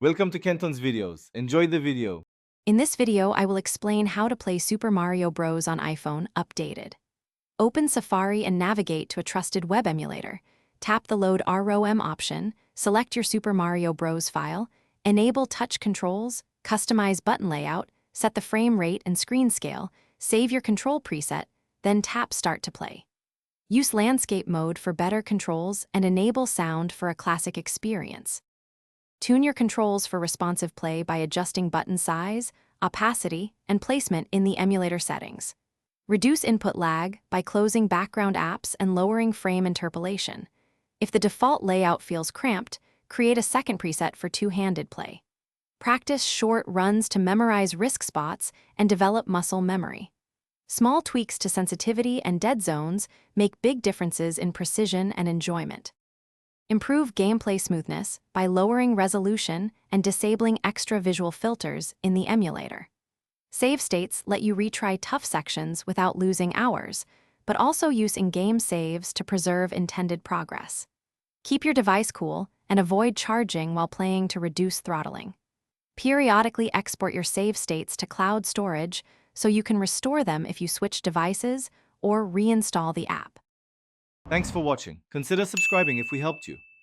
Welcome to Kenton's videos. Enjoy the video. In this video, I will explain how to play Super Mario Bros. On iPhone updated. Open Safari and navigate to a trusted web emulator. Tap the Load ROM option, select your Super Mario Bros. File, enable touch controls, customize button layout, set the frame rate and screen scale, save your control preset, then tap Start to play. Use landscape mode for better controls and enable sound for a classic experience. Tune your controls for responsive play by adjusting button size, opacity, and placement in the emulator settings. Reduce input lag by closing background apps and lowering frame interpolation. If the default layout feels cramped, create a second preset for two-handed play. Practice short runs to memorize risk spots and develop muscle memory. Small tweaks to sensitivity and dead zones make big differences in precision and enjoyment. Improve gameplay smoothness by lowering resolution and disabling extra visual filters in the emulator. Save states let you retry tough sections without losing hours, but also use in-game saves to preserve intended progress. Keep your device cool and avoid charging while playing to reduce throttling. Periodically export your save states to cloud storage so you can restore them if you switch devices or reinstall the app. Thanks for watching. Consider subscribing if we helped you.